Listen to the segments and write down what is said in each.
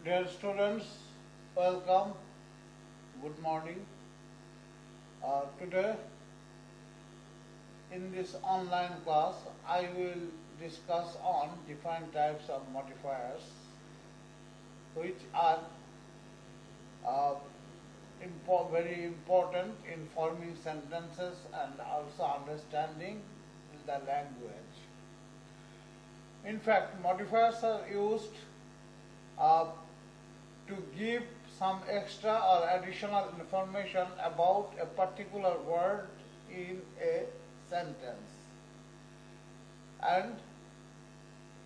Dear students, welcome. Good morning. Today, in this online class, I will discuss on different types of modifiers, which are very important in forming sentences and also understanding the language. In fact, modifiers are used to give some extra or additional information about a particular word in a sentence. And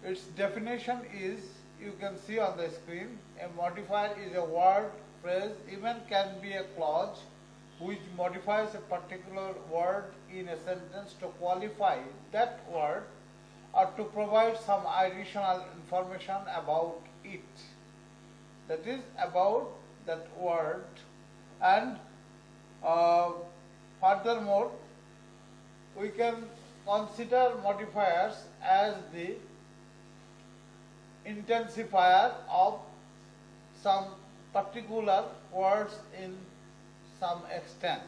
its definition is, you can see on the screen, a modifier is a word, phrase, even can be a clause which modifies a particular word in a sentence to qualify that word or to provide some additional information about it. That is about that word. And furthermore, we can consider modifiers as the intensifier of some particular words in some extent.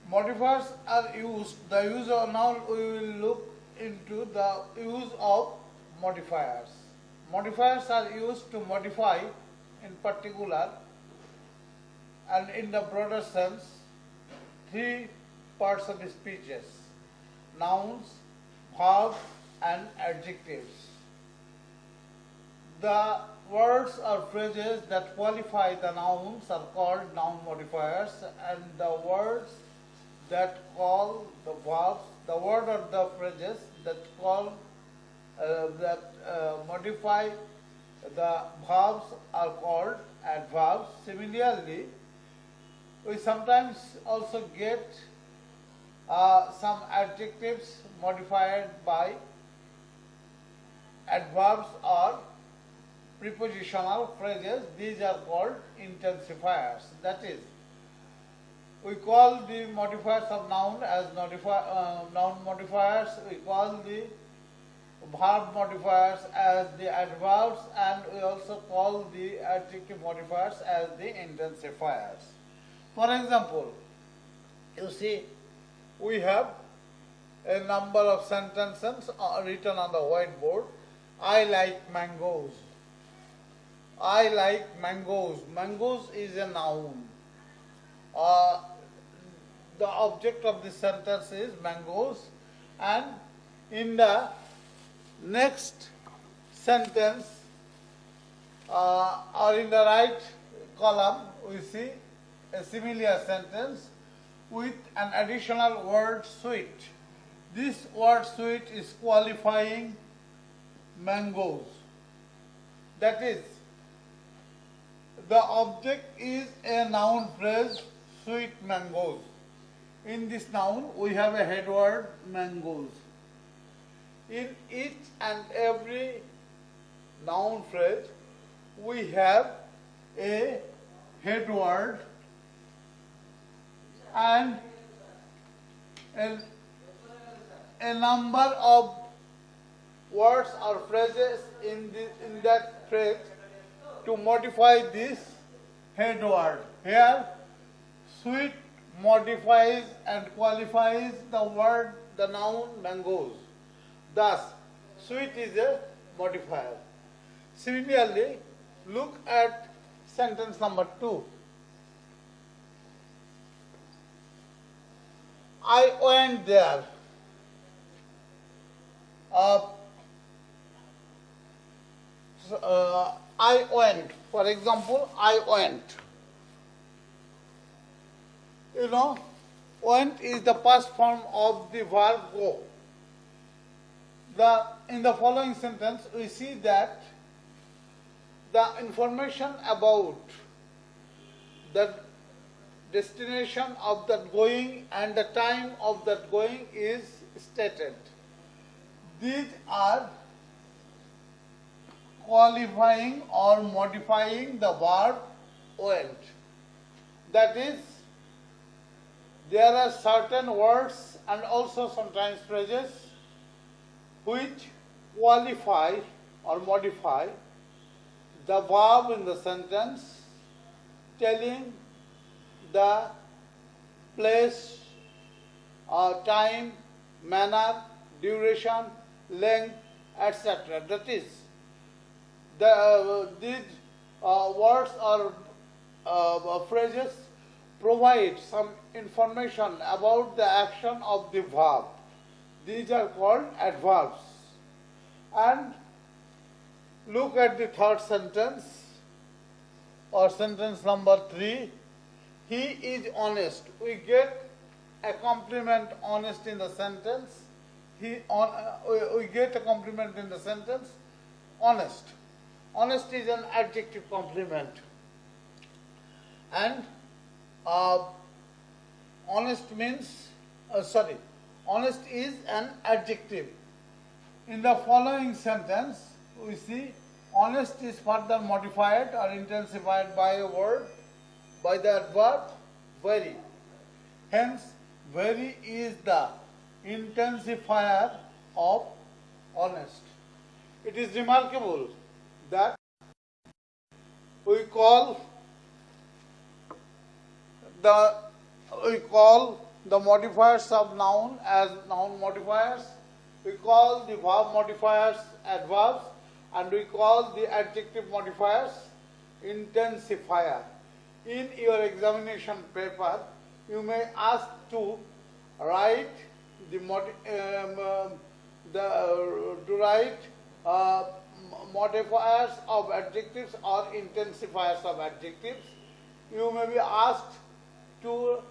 Modifiers are used, now we will look into the use of modifiers. Modifiers are used to modify in particular and in the broader sense three parts of speeches: nouns, verbs and adjectives. The words or phrases that qualify the nouns are called noun modifiers, and the words that call the verbs, the word or the phrases that modify the verbs are called adverbs. Similarly, we sometimes also get some adjectives modified by adverbs or prepositional phrases. These are called intensifiers. That is, we call the modifiers of noun as noun modifiers, we call the verb modifiers as the adverbs, and we also call the adjective modifiers as the intensifiers. For example, you see, we have a number of sentences written on the whiteboard. I like mangoes. I like mangoes. Mangoes is a noun. The object of this sentence is mangoes, and in the next sentence or in the right column we see a similar sentence with an additional word sweet. This word sweet is qualifying mangoes. That is, the object is a noun phrase, sweet mangoes. In this noun, we have a head word, mangoes. In each and every noun phrase, we have a head word and a number of words or phrases in that phrase to modify this head word. Here, sweet modifies and qualifies the word, the noun mangoes. Thus, sweet is a modifier. Similarly, look at sentence number 2. I went there. I went. For example, I went. You know, went is the past form of the verb go. In the following sentence, we see that the information about the destination of that going and the time of that going is stated. These are qualifying or modifying the verb went. That is, there are certain words and also sometimes phrases which qualify or modify the verb in the sentence, telling the place, time, manner, duration, length, etc. That is, these words or phrases provide some information about the action of the verb. These are called adverbs. And look at the third sentence or sentence number 3. He is honest. We get a compliment honest in the sentence. We get a compliment in the sentence honest. Honest is an adjective complement. And honest is an adjective. In the following sentence, we see honest is further modified or intensified by a word, by the adverb very. Hence, very is the intensifier of honest. It is remarkable that we call the modifiers of noun as noun modifiers, we call the verb modifiers adverbs, and we call the adjective modifiers intensifier. In your examination paper, you may ask to write modifiers of adjectives or intensifiers of adjectives. You may be asked to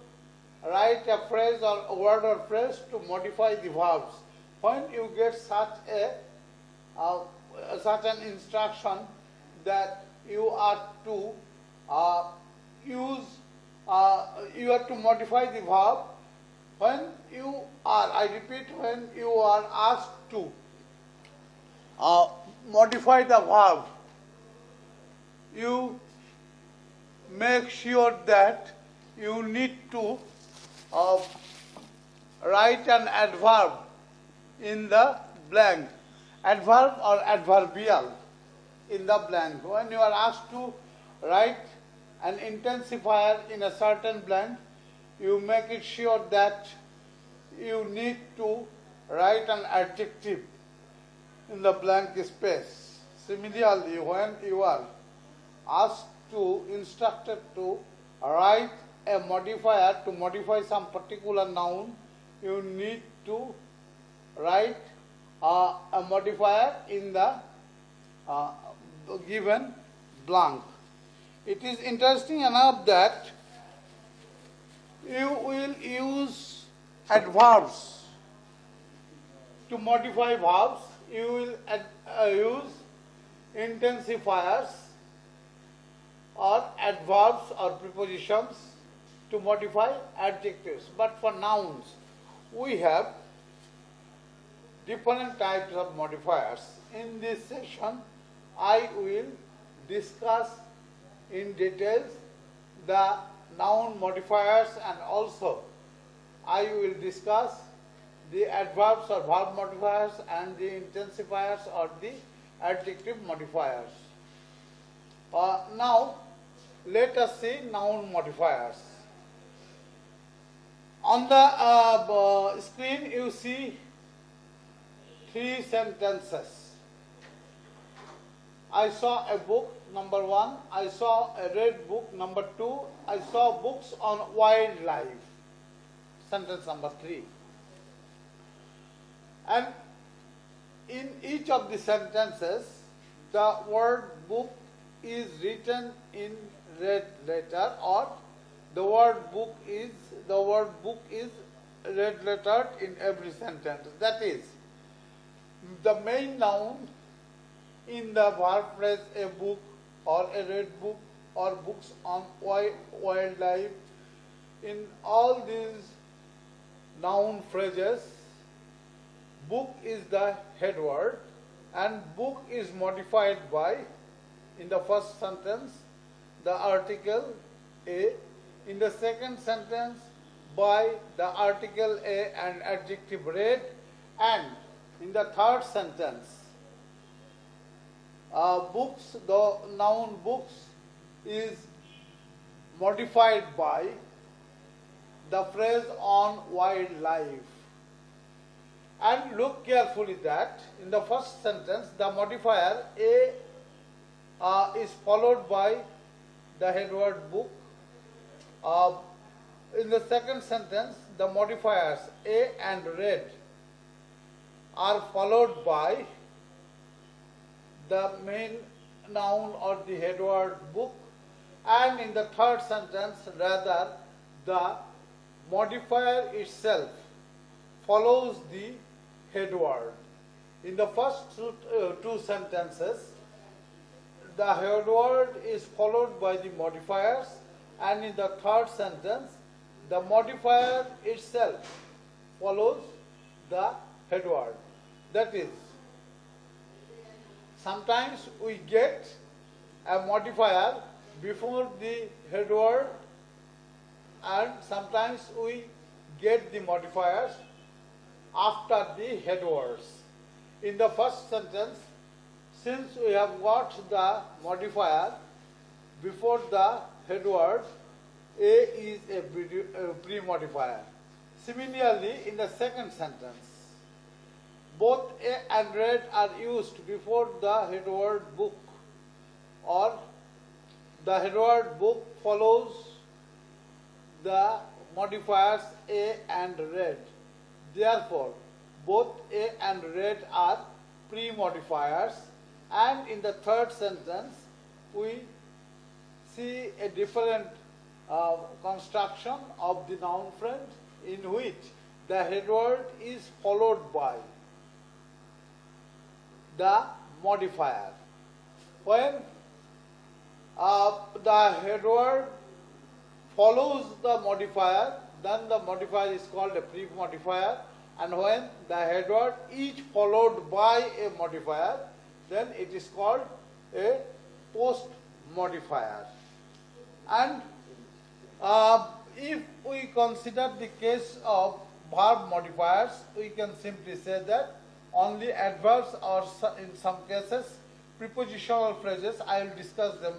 write a phrase or a word or phrase to modify the verbs. When you get such an instruction that you are to modify the verb, when you are asked to modify the verb, you make sure that you need to write an adverb in the blank, adverb or adverbial in the blank. When you are asked to write an intensifier in a certain blank, you make it sure that you need to write an adjective in the blank space. Similarly, when you are instructed to write a modifier to modify some particular noun, you need to write a modifier in the given blank. It is interesting enough that you will use adverbs to modify verbs. You will use intensifiers or adverbs or prepositions to modify adjectives. But for nouns, we have different types of modifiers. In this session, I will discuss in details the noun modifiers, and also I will discuss the adverbs or verb modifiers and the intensifiers or the adjective modifiers. Now, let us see noun modifiers. On the screen, you see 3 sentences. I saw a book, number 1. I saw a red book, number 2. I saw books on wildlife, sentence number 3. And in each of the sentences, the word book is written in red letter, or the word book is red lettered in every sentence. That is, the main noun in the verb phrase a book or a red book or books on wildlife, in all these noun phrases, book is the head word, and book is modified by, in the first sentence, the article a. in the second sentence by the article a and adjective read, and in the third sentence books, the noun books is modified by the phrase on wildlife. And look carefully that in the first sentence the modifier a is followed by the head word book. In the second sentence the modifiers a and read are followed by the main noun or the head word book, and in the third sentence rather the modifier itself follows the head word. In the first two sentences the head word is followed by the modifiers, and in the third sentence the modifier itself follows the head word. That is, sometimes we get a modifier before the head word and sometimes we get the modifiers after the head words. In the first sentence, since we have got the modifier before the head word, a is a pre-modifier. Similarly, in the second sentence, both a and read are used before the head word book, or the head word book follows the modifiers a and read. Therefore, both a and read are pre-modifiers, and in the third sentence we see a different construction of the noun friend in which the head word is followed by the modifier. When the head word follows the modifier, then the modifier is called a pre-modifier, and when the head word is followed by a modifier, then it is called a post-modifier. And if we consider the case of verb modifiers, we can simply say that only adverbs or in some cases prepositional phrases, I will discuss them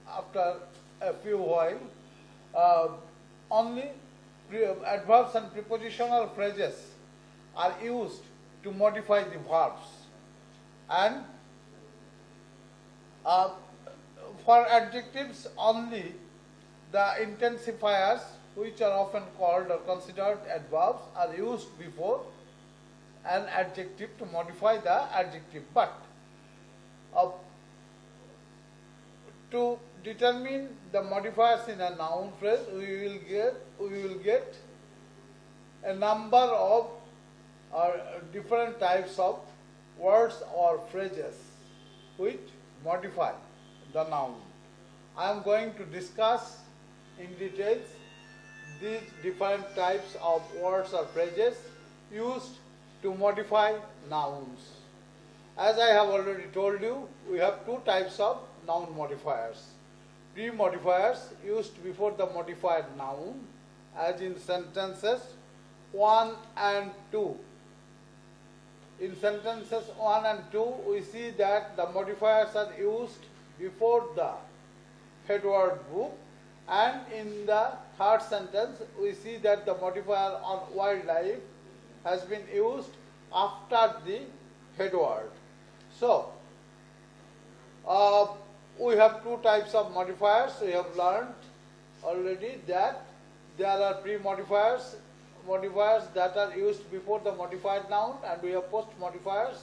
after a few while. Only adverbs and prepositional phrases are used to modify the verbs, and for adjectives only the intensifiers, which are often called or considered adverbs, are used before an adjective to modify the adjective. But to determine the modifiers in a noun phrase, we will get a number of different types of words or phrases which modify the noun. I am going to discuss in details these different types of words or phrases used to modify nouns. As I have already told you, we have two types of noun modifiers. Pre-modifiers used before the modified noun, as in sentences 1 and 2. In sentences 1 and 2, we see that the modifiers are used before the head word book, and in the third sentence, we see that the modifier on wildlife has been used after the head word. So, we have two types of modifiers. We have learned already that there are pre-modifiers, modifiers that are used before the modified noun, and we have post-modifiers,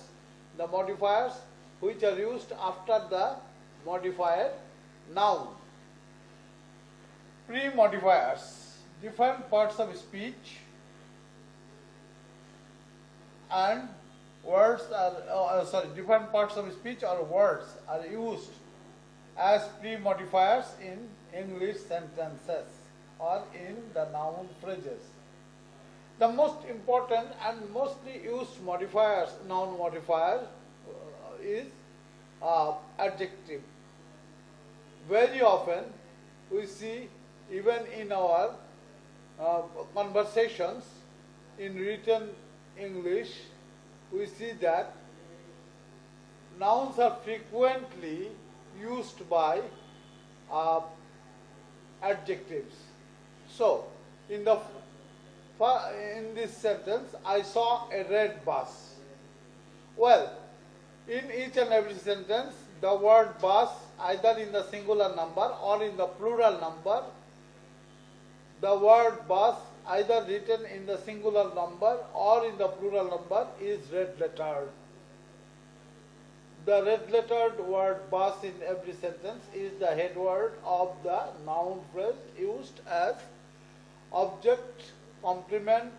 the modifiers which are used after the modified noun. Pre-modifiers, different parts of speech and words are, different parts of speech or words are used as pre-modifiers in English sentences or in the noun phrases. The most important and mostly used modifiers, noun modifier is adjective. Very often we see even in our conversations in written English, we see that nouns are frequently used by adjectives. So, in this sentence, I saw a red bus. Well, in each and every sentence, the word bus, either in the singular number or in the plural number, the word bus, either written in the singular number or in the plural number, is red lettered. The red lettered word bus in every sentence is the head word of the noun phrase used as object, complement,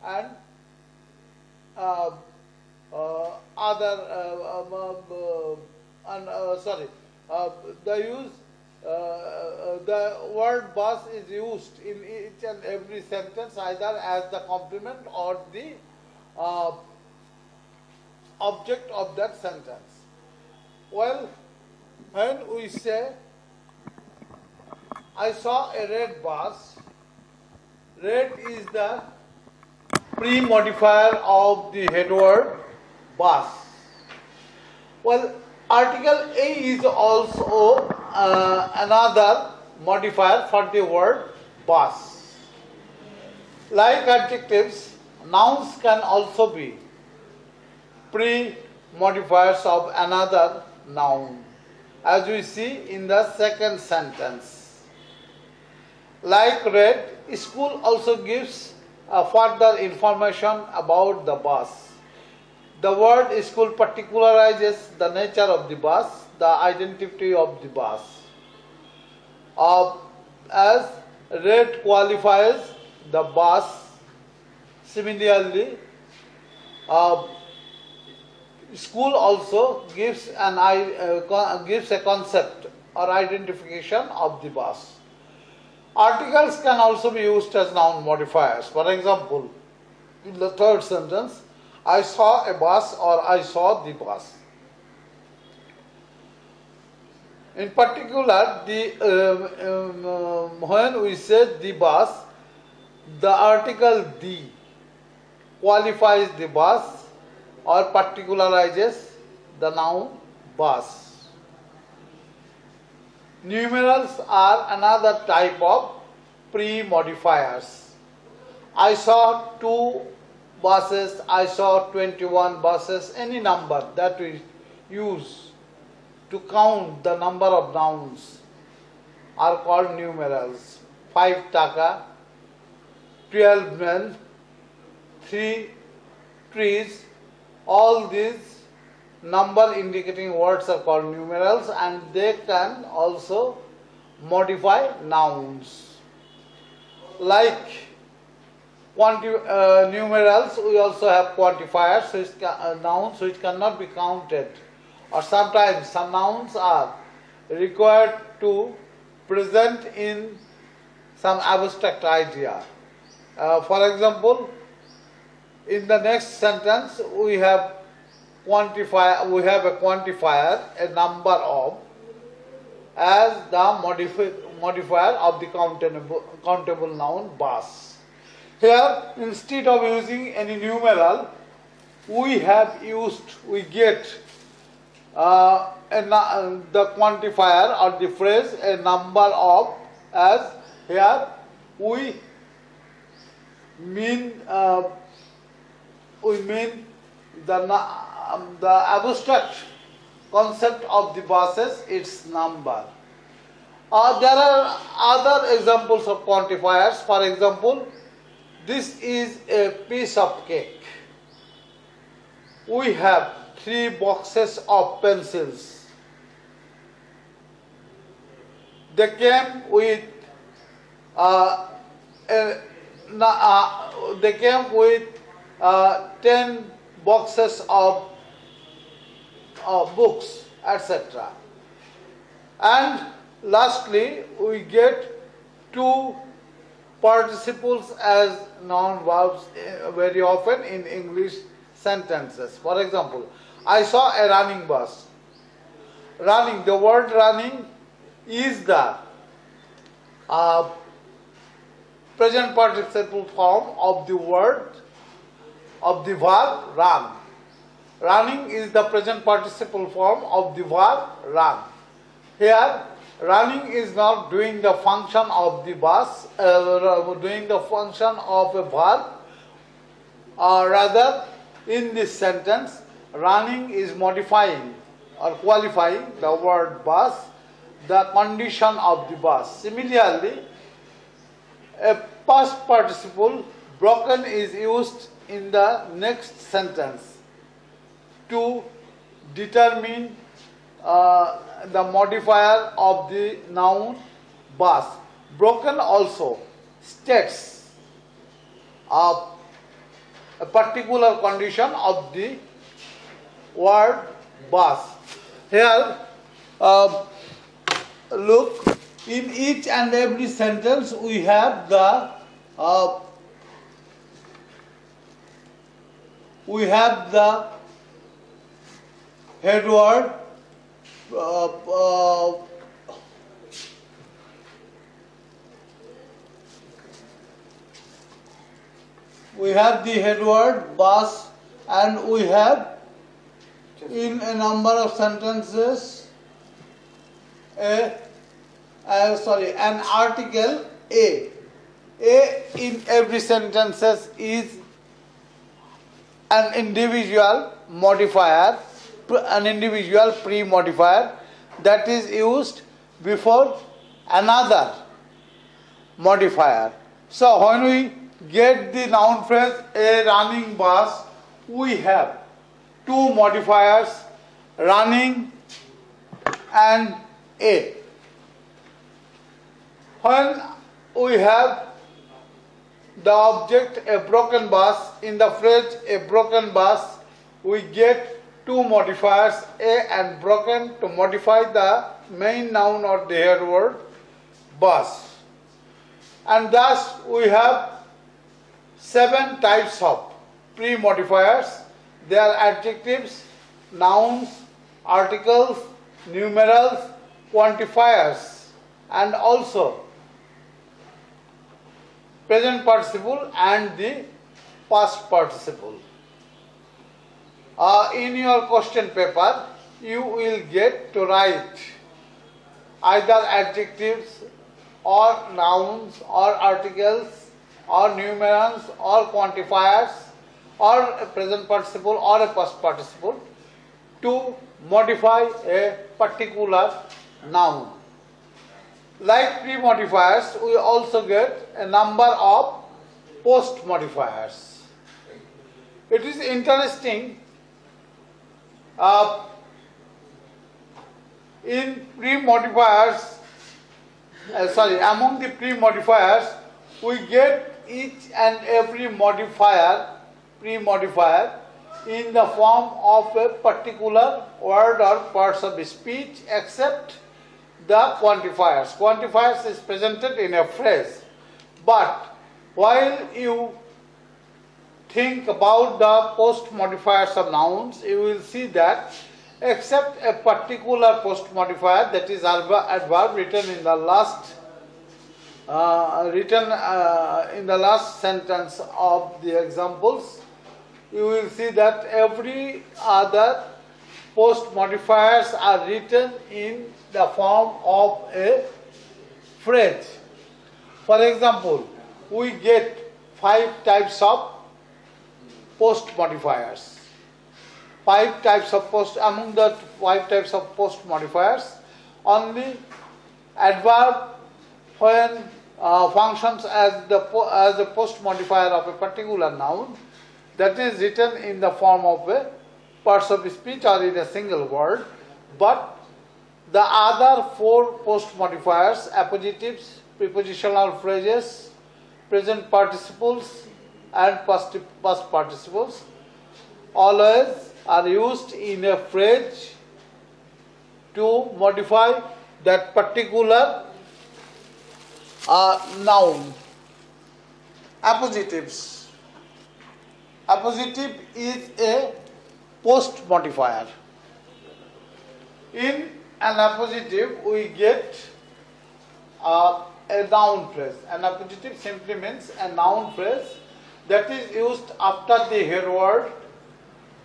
and the word bus is used in each and every sentence either as the complement or the object of that sentence. Well, when we say I saw a red bus, red is the pre-modifier of the head word bus. Well, article A is also another modifier for the word bus. Like adjectives, nouns can also be pre-modifiers of another noun, as we see in the second sentence. Like red, school also gives further information about the bus. The word school particularizes the nature of the bus, the identity of the bus. As red qualifies the bus, similarly, school also gives a concept or identification of the bus. Articles can also be used as noun modifiers. For example, in the third sentence, I saw a bus or I saw the bus. In particular, when we say the bus, the article the qualifies the bus or particularizes the noun bus. Numerals are another type of pre-modifiers. I saw 2 buses, I saw 21 buses, any number that we use to count the number of nouns are called numerals. 5 taka, 12 men, 3 trees, all these number indicating words are called numerals, and they can also modify nouns. Like numerals, we also have quantifiers, nouns which cannot be counted, or sometimes some nouns are required to present in some abstract idea. For example, in the next sentence we have a quantifier, a number of, as the modifier of the countable noun bus. Here, instead of using any numeral, we get the quantifier or the phrase a number of, as here we mean the abstract concept of the buses, its number. There are other examples of quantifiers. For example, this is a piece of cake. We have 3 boxes of pencils. They came with 10 boxes of books, etc. And lastly, we get 2 participles as noun verbs very often in English sentences. For example, I saw a running bus. Running, the word running is the present participle form of the word of the verb run. Running is the present participle form of the verb run. Here, running is not doing the function of the bus, doing the function of a verb. Rather, in this sentence, running is modifying or qualifying the word bus, the condition of the bus. Similarly, a past participle broken is used in the next sentence to determine the modifier of the noun bus. Broken also states a particular condition of the word bus. Here, look, in each and every sentence we have the head word, we have the head word bus, and we have in a number of sentences an article A. A in every sentences is an individual modifier, an individual pre-modifier that is used before another modifier. So when we get the noun phrase a running bus, we have two modifiers, running and a. When we have the object a broken bus, in the phrase a broken bus, we get two modifiers a and broken to modify the main noun or the head word bus. And thus we have 7 types of pre-modifiers. They are adjectives, nouns, articles, numerals, quantifiers, and also present participle and the past participle. In your question paper, you will get to write either adjectives or nouns or articles or numerals or quantifiers or a present participle or a past participle to modify a particular noun. Like pre-modifiers, we also get a number of post-modifiers. It is interesting, in pre-modifiers, among the pre-modifiers, we get each and every pre-modifier in the form of a particular word or parts of speech, except the quantifiers. Quantifiers is presented in a phrase. But while you think about the post modifiers of nouns, you will see that except a particular post modifier, that is adverb written in the last sentence of the examples, you will see that every other post modifiers are written in the form of a phrase. For example, we get 5 types of post modifiers. Among the 5 types of post modifiers, only adverb, when functions as the post modifier of a particular noun, that is written in the form of a parts of speech or in a single word. But the other 4 post modifiers, appositives, prepositional phrases, present participles and past participles, always are used in a phrase to modify that particular noun. Appositives. Appositive is a post modifier. In an appositive, we get a noun phrase. An appositive simply means a noun phrase that is used after the head word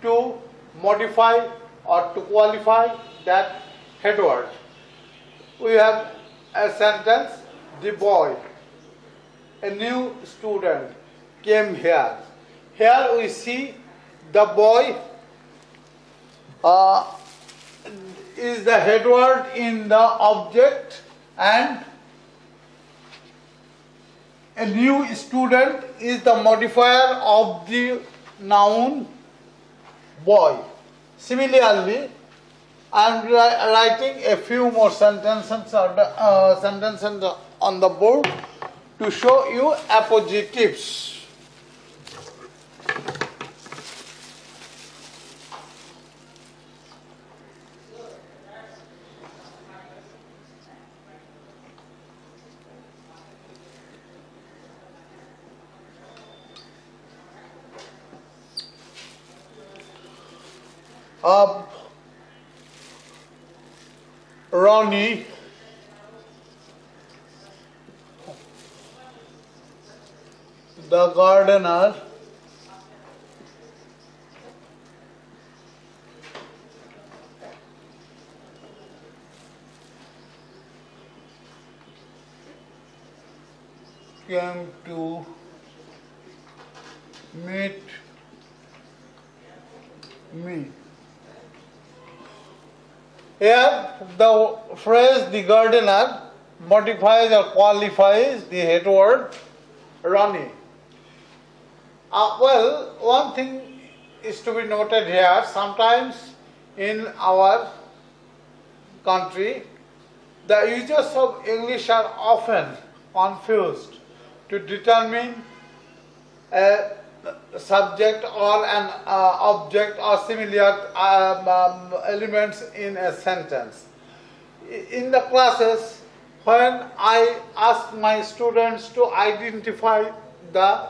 to modify or to qualify that head word. We have a sentence, the boy, a new student came here. Here we see the boy is the head word in the object and a new student is the modifier of the noun boy. Similarly, I am writing a few more sentences on the board to show you appositives. Ronnie the gardener came to meet me. Here, the phrase the gardener modifies or qualifies the head word Ronnie. Well, one thing is to be noted here. Sometimes in our country, the users of English are often confused to determine a subject or an object or similar elements in a sentence. In the classes, when I ask my students to identify the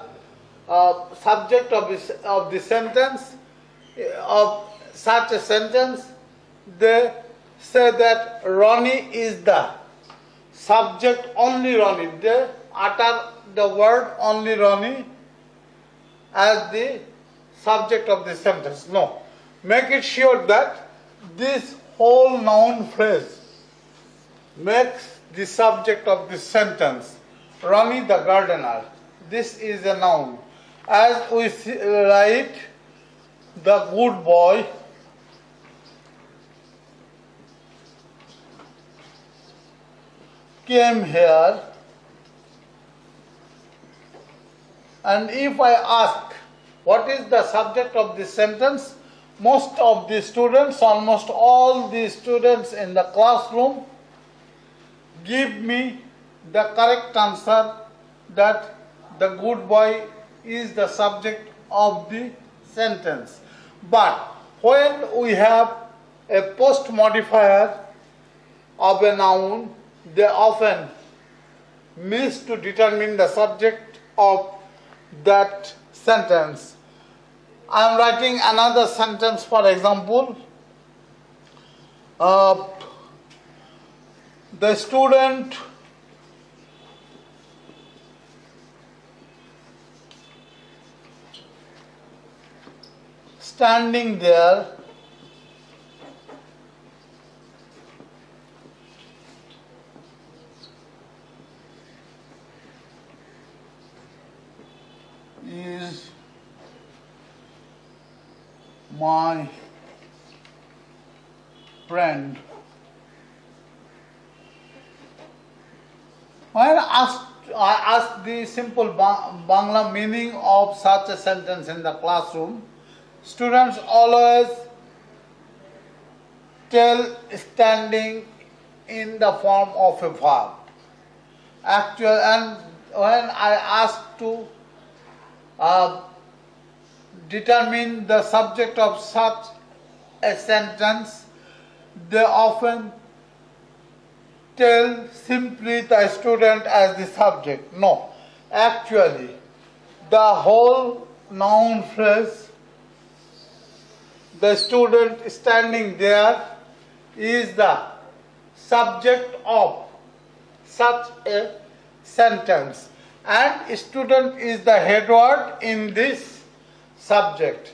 subject of the sentence, of such a sentence, they say that Ronnie is the subject, only Ronnie. They utter the word only Ronnie as the subject of the sentence. No. Make it sure that this whole noun phrase makes the subject of the sentence. Ronnie the gardener. This is a noun. As we write, the good boy came here, and if I ask what is the subject of this sentence, most of the students, almost all the students in the classroom give me the correct answer that the good boy is the subject of the sentence. But when we have a post modifier of a noun, they often miss to determine the subject of that sentence. I am writing another sentence, for example. The student standing there is my friend. When I asked the simple Bangla meaning of such a sentence in the classroom, students always tell standing in the form of a verb. And when I asked to determine the subject of such a sentence, they often tell simply the student as the subject. No, actually, the whole noun phrase, the student standing there, is the subject of such a sentence, and student is the head word in this subject.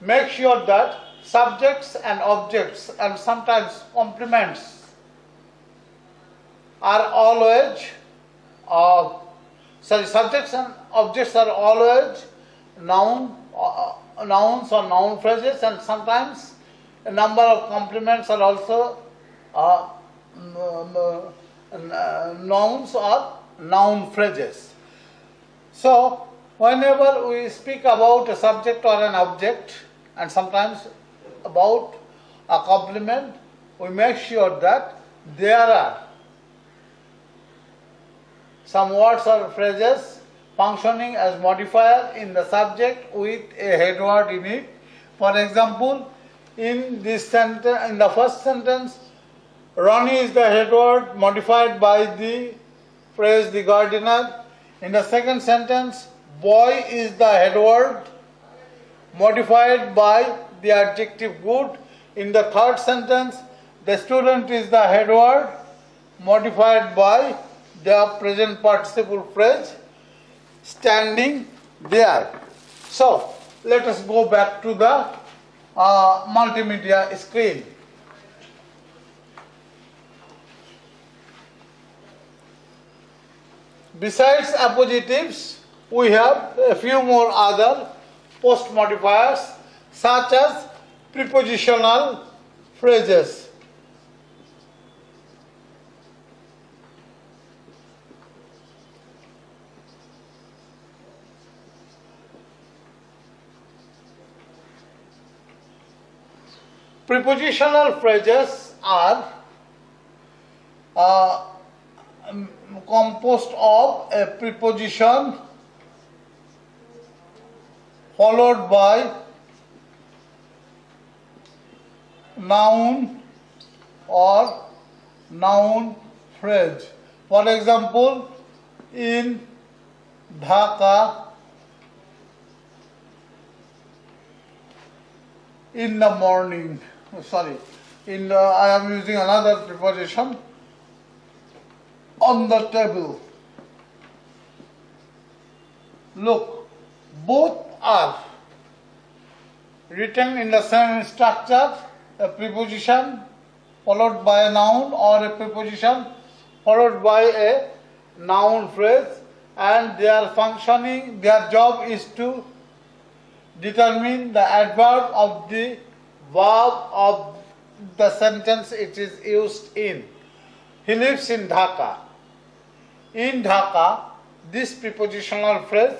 Make sure that subjects and objects and sometimes complements are always subjects and objects are always nouns or noun phrases, and sometimes a number of complements are also nouns or noun phrases. So, whenever we speak about a subject or an object, and sometimes about a complement, we make sure that there are some words or phrases functioning as modifier in the subject with a head word in it. For example, in this sentence, in the first sentence, Ronnie is the head word modified by the phrase the gardener. In the second sentence, boy is the head word modified by the adjective good. In the third sentence, the student is the head word modified by the present participle phrase standing there. So, let us go back to the multimedia screen. Besides appositives, we have a few more other post modifiers such as prepositional phrases. Prepositional phrases are composed of a preposition followed by noun or noun phrase. For example, in Dhaka, in the morning. I am using another preposition. On the table. Look, both are written in the same structure, a preposition followed by a noun or a preposition followed by a noun phrase, and their job is to determine the adverb of the verb of the sentence it is used in. He lives in Dhaka. In Dhaka, this prepositional phrase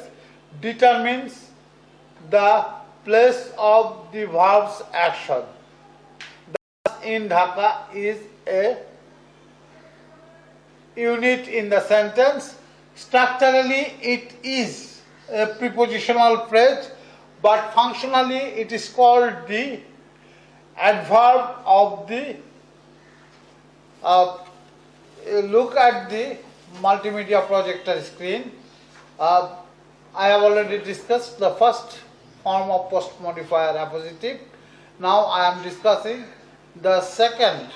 determines the place of the verb's action. Thus, in Dhaka is a unit in the sentence. Structurally, it is a prepositional phrase, but functionally, it is called the adverb of the. Look at the multimedia projector screen. I have already discussed the first form of post modifier appositive. Now I am discussing the second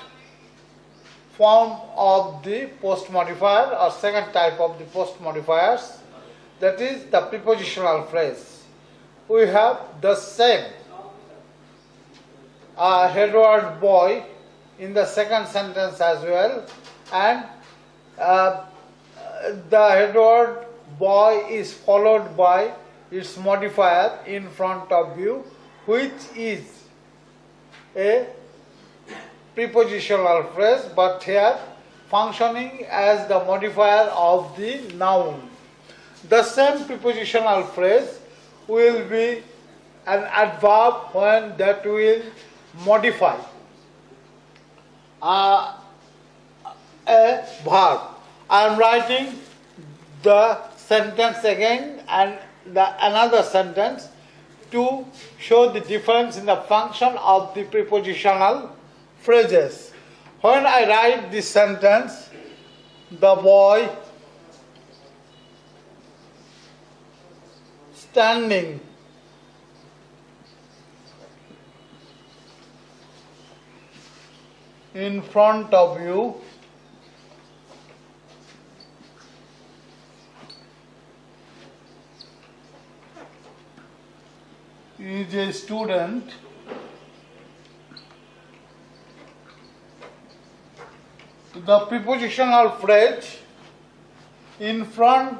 form of the post modifier or second type of the post modifiers, that is the prepositional phrase. We have the same head word boy in the second sentence as well, and the head word boy is followed by its modifier in front of you, which is a prepositional phrase, but here functioning as the modifier of the noun. The same prepositional phrase will be an adverb when that will modify a verb. I am writing the sentence again and another sentence to show the difference in the function of the prepositional phrases. When I write this sentence, the boy standing in front of you is a student the prepositional phrase in front,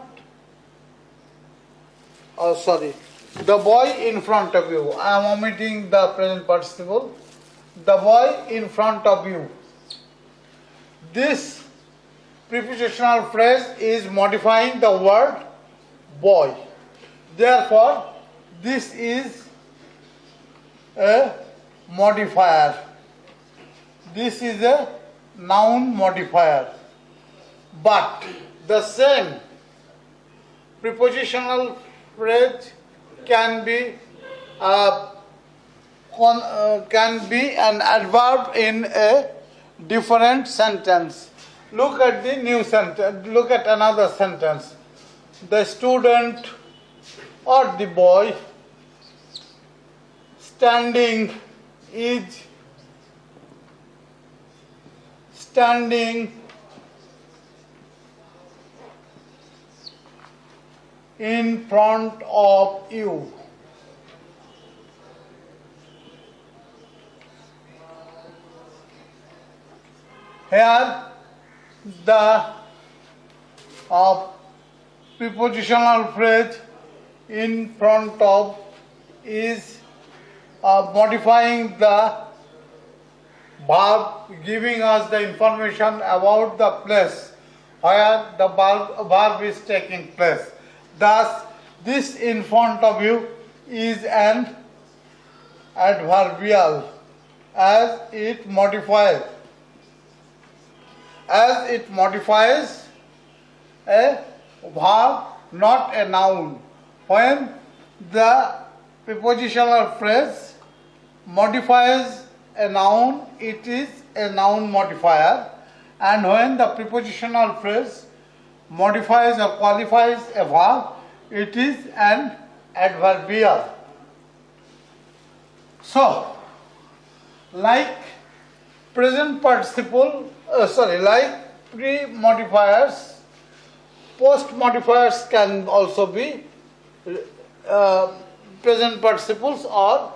the boy in front of you. I am omitting the present participle. The boy in front of you. This prepositional phrase is modifying the word boy. Therefore, this is a modifier. This is a noun modifier. But the same prepositional phrase can be an adverb in a different sentence. Look at the new sentence. Look at another sentence. The student or the boy standing in front of you. Here the prepositional phrase in front of is modifying the verb, giving us the information about the place where the verb is taking place. Thus, this in front of you is an adverbial as it modifies a verb, not a noun. When the prepositional phrase modifies a noun, it is a noun modifier, and when the prepositional phrase modifies or qualifies a verb, it is an adverbial. So, like present participle, like pre-modifiers, post-modifiers can also be present participles or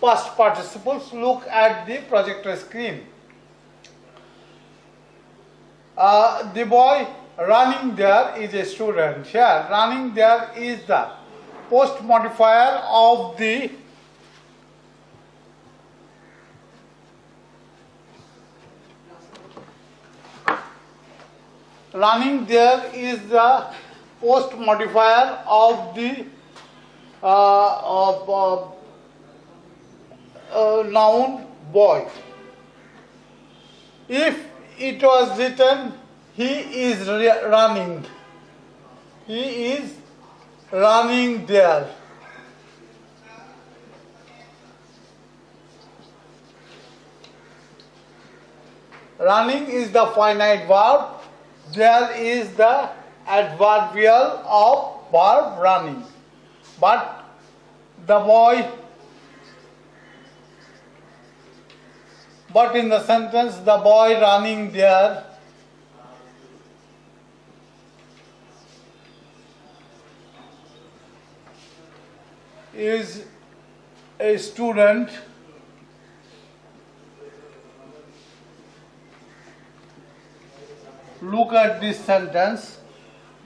past participles. Look at the projector screen. The boy running there is a student. Here, running there is the post modifier of the post modifier of the noun boy. If it was written he is running, he is running there. Running is the finite verb. There is the adverbial of verb running. But the boy, but in the sentence, the boy running there is a student look at this sentence.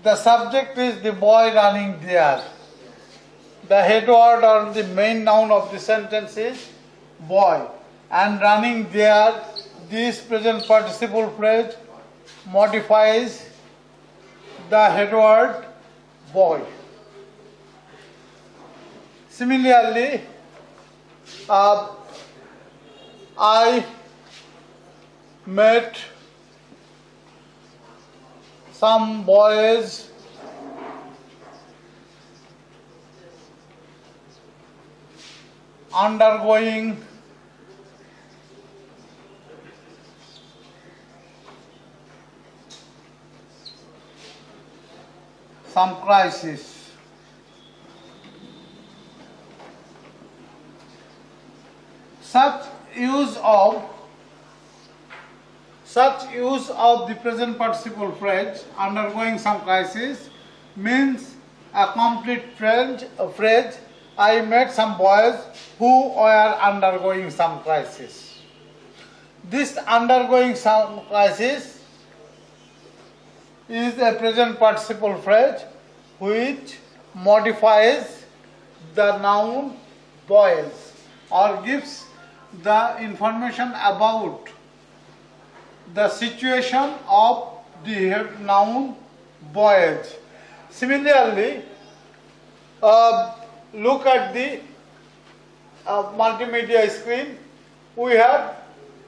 The subject is the boy running there. The head word or the main noun of the sentence is boy. And running there, this present participle phrase modifies the head word boy. Similarly, I met some boys undergoing some crisis. Such use of the present participle phrase undergoing some crisis means a complete phrase I met some boys who were undergoing some crisis. This undergoing some crisis is a present participle phrase which modifies the noun boys or gives the information about the situation of the noun boys. Similarly, look at the multimedia screen. We have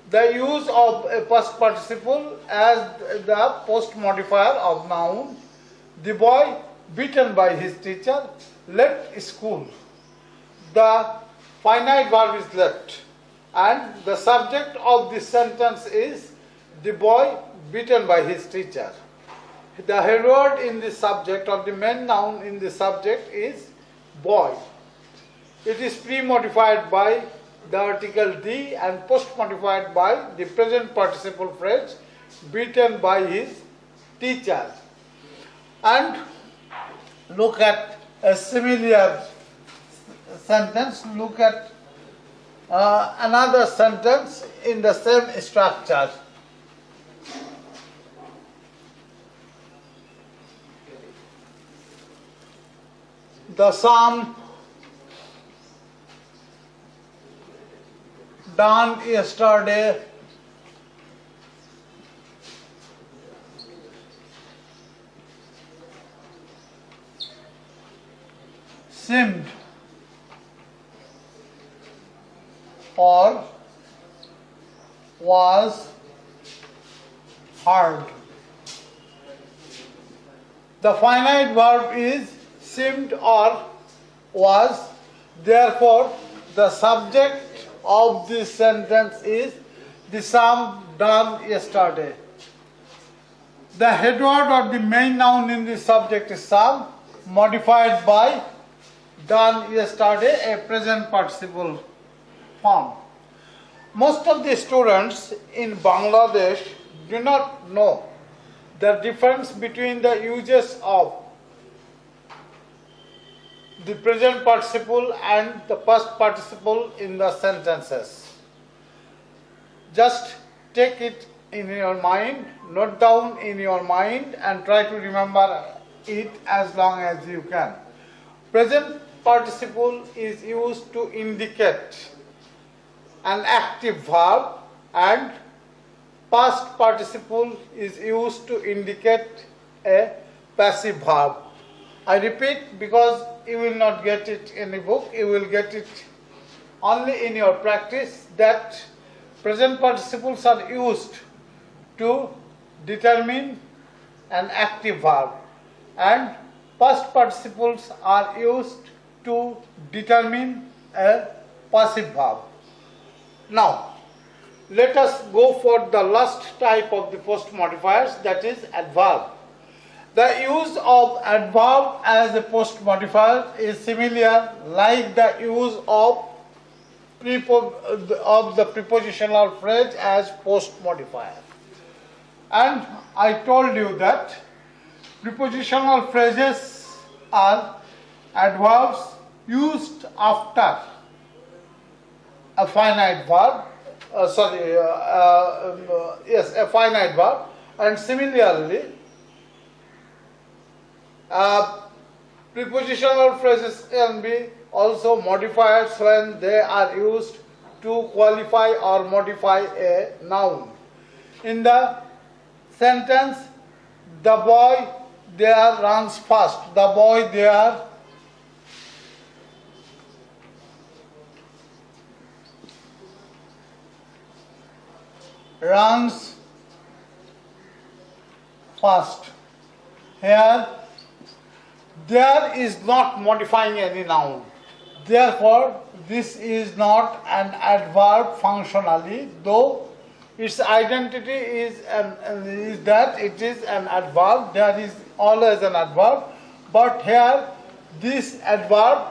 the use of a past participle as the post modifier of noun. The boy beaten by his teacher left school. The finite verb is left, and the subject of this sentence is the boy beaten by his teacher. The head word in the subject or the main noun in the subject is boy. It is pre-modified by the article the and post-modified by the present participle phrase beaten by his teacher. And look at a similar sentence. Look at another sentence in the same structure. The sum done yesterday seemed or was hard. The finite verb is seemed or was, therefore the subject of this sentence is the sum done yesterday. The head word or the main noun in the subject is sum, modified by done yesterday, a present participle form. Most of the students in Bangladesh do not know the difference between the uses of the present participle and the past participle in the sentences. Just take it in your mind, note down in your mind and try to remember it as long as you can. Present participle is used to indicate an active verb and past participle is used to indicate a passive verb. I repeat because you will not get it in the book, you will get it only in your practice, that present participles are used to determine an active verb and past participles are used to determine a passive verb. Now, let us go for the last type of the post modifiers, that is adverb. The use of adverb as a post modifier is similar like the use of the prepositional phrase as post modifier. And I told you that prepositional phrases are adverbs used after a finite verb, a finite verb, and similarly prepositional phrases can be also modifiers when they are used to qualify or modify a noun. In the sentence, the boy there runs fast. The boy there runs fast. Here, there is not modifying any noun. Therefore, this is not an adverb functionally, though its identity is that it is an adverb. There is always an adverb, but here this adverb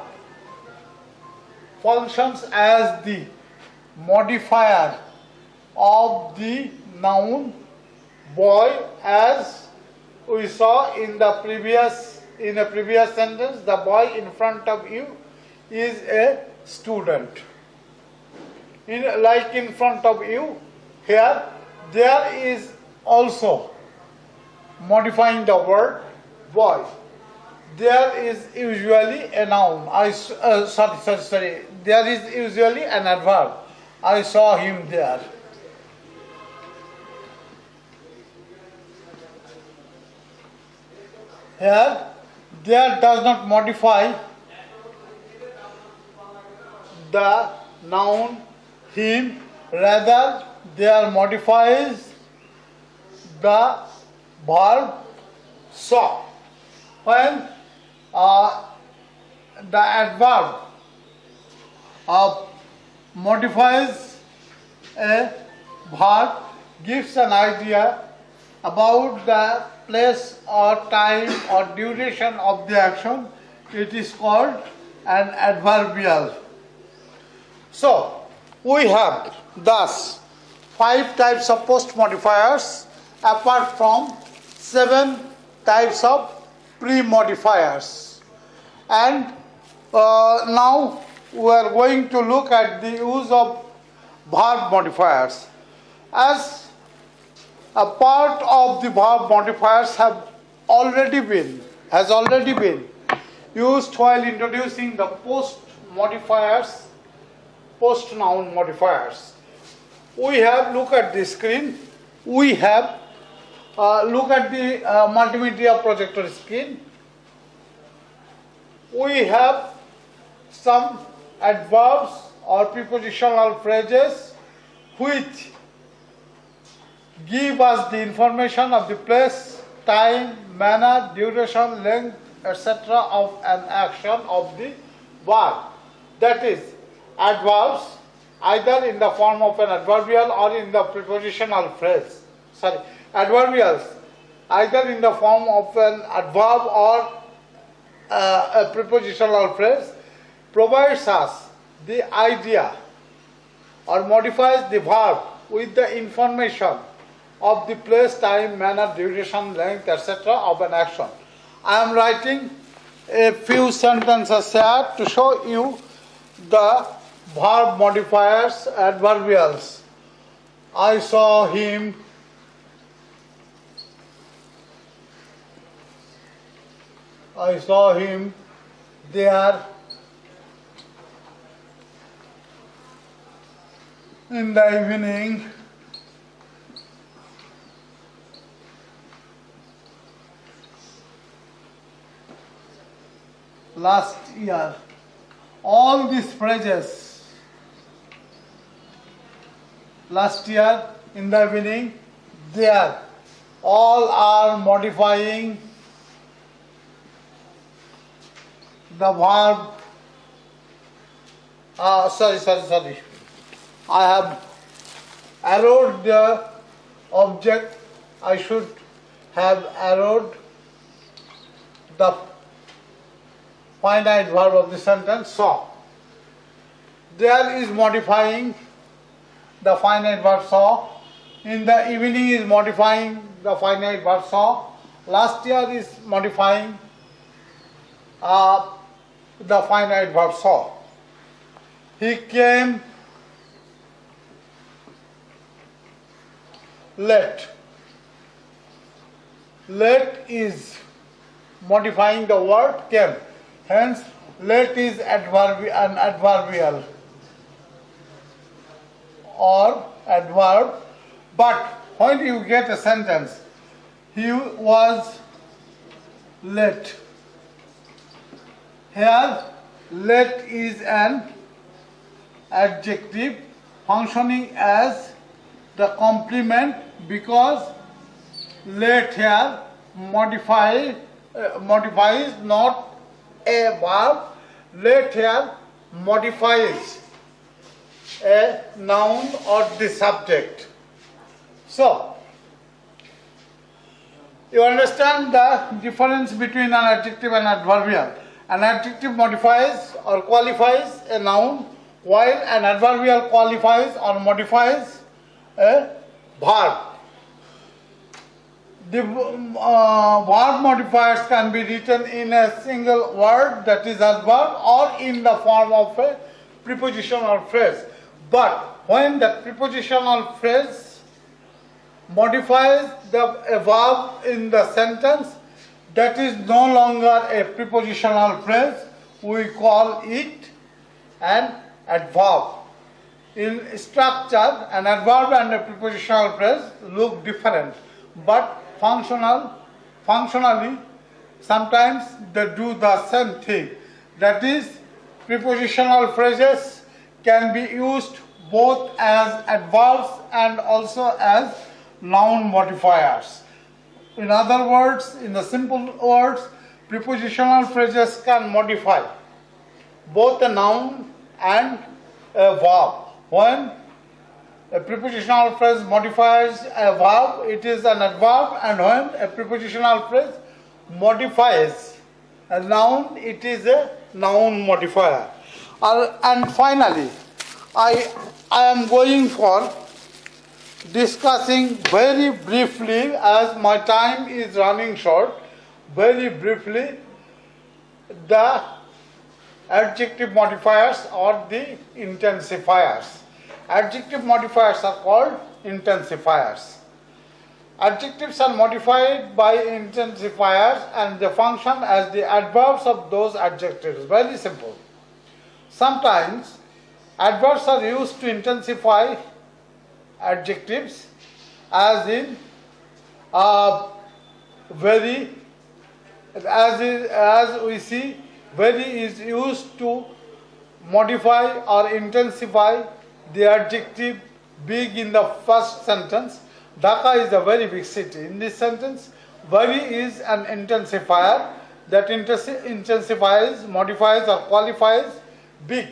functions as the modifier of the noun boy, as we saw in a previous sentence. The boy in front of you is a student. Like in front of you, here, there is also modifying the word boy. There is usually a noun. Sorry. There is usually an adverb. I saw him there. Here, there does not modify the noun him, rather there modifies the verb saw. When the adverb modifies a verb, gives an idea about the place or time or duration of the action, it is called an adverbial. So, we have thus 5 types of post modifiers apart from 7 types of pre-modifiers. And now we are going to look at the use of verb modifiers. As a part of the verb modifiers has already been used while introducing the post modifiers, post noun modifiers. We have, look at the screen, we have look at the multimedia projector screen. We have some adverbs or prepositional phrases which give us the information of the place, time, manner, duration, length, etc. of an action of the verb. That is, adverbs either in the form of an adverbial or in the prepositional phrase. Adverbials either in the form of an adverb or a prepositional phrase provides us the idea or modifies the verb with the information of the place, time, manner, duration, length, etc. of an action. I am writing a few sentences here to show you the verb modifiers, adverbials. I saw him. I saw him there in the evening. Last year. All these phrases, last year, in the evening, there, all are modifying the verb. Sorry. I have arrowed the object. I should have arrowed the finite verb of the sentence saw. There is modifying the finite verb saw. In the evening is modifying the finite verb saw. Last year is modifying the finite verb saw. He came late. Late is modifying the word came. Hence, late is an adverbial or adverb. But when you get a sentence, he was late. Here, late is an adjective functioning as the complement because late here modifies not a verb. Late here modifies a noun or the subject. So, you understand the difference between an adjective and adverbial. An adjective modifies or qualifies a noun, while an adverbial qualifies or modifies a verb. The verb modifiers can be written in a single word, that is adverb, or in the form of a prepositional phrase. But when the prepositional phrase modifies a verb in the sentence, that is no longer a prepositional phrase. We call it an adverb. In structure, an adverb and a prepositional phrase look different, but functionally, sometimes they do the same thing. That is, prepositional phrases can be used both as adverbs and also as noun modifiers. In other words, in the simple words, prepositional phrases can modify both a noun and a verb. When a prepositional phrase modifies a verb, it is an adverb, and when a prepositional phrase modifies a noun, it is a noun modifier. And finally, I am going for discussing very briefly, as my time is running short, very briefly the adjective modifiers or the intensifiers. Adjective modifiers are called intensifiers. Adjectives are modified by intensifiers and they function as the adverbs of those adjectives. Very simple. Sometimes adverbs are used to intensify adjectives, as in very, as we see, very is used to modify or intensify the adjective big in the first sentence. Dhaka is a very big city. In this sentence, very is an intensifier that intensifies, modifies or qualifies big,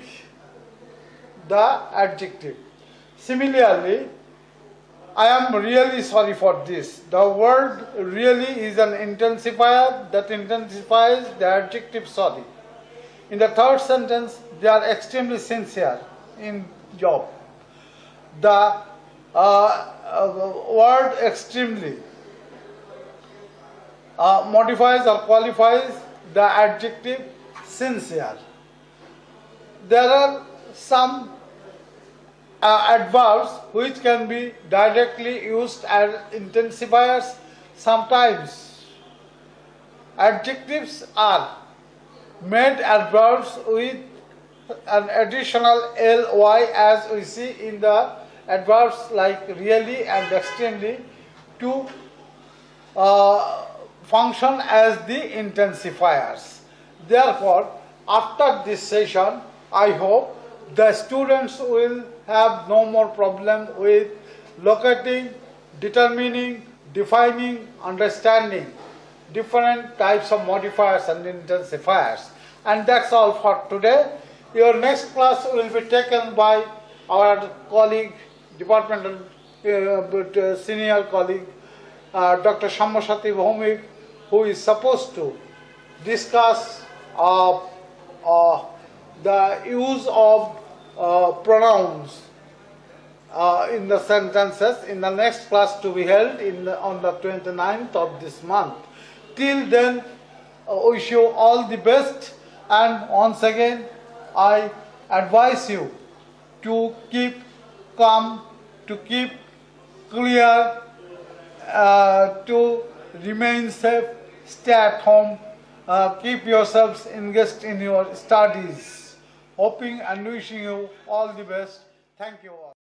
the adjective. Similarly, I am really sorry for this. The word really is an intensifier that intensifies the adjective sorry. In the third sentence, they are extremely sincere in job. The word extremely modifies or qualifies the adjective sincere. There are some adverbs which can be directly used as intensifiers. Sometimes adjectives are made adverbs with an additional ly, as we see in the adverbs like really and extremely, to function as the intensifiers. Therefore, after this session, I hope the students will have no more problem with locating, determining, defining, understanding different types of modifiers and intensifiers. And that's all for today. Your next class will be taken by our colleague, departmental senior colleague, Dr. Sammashati Bhaumik, who is supposed to discuss the use of pronouns in the sentences in the next class to be held on the 29th of this month. Till then, wish you all the best, and once again I advise you to keep calm, to keep clear, to remain safe, stay at home, keep yourselves engaged in your studies. Hoping and wishing you all the best. Thank you all.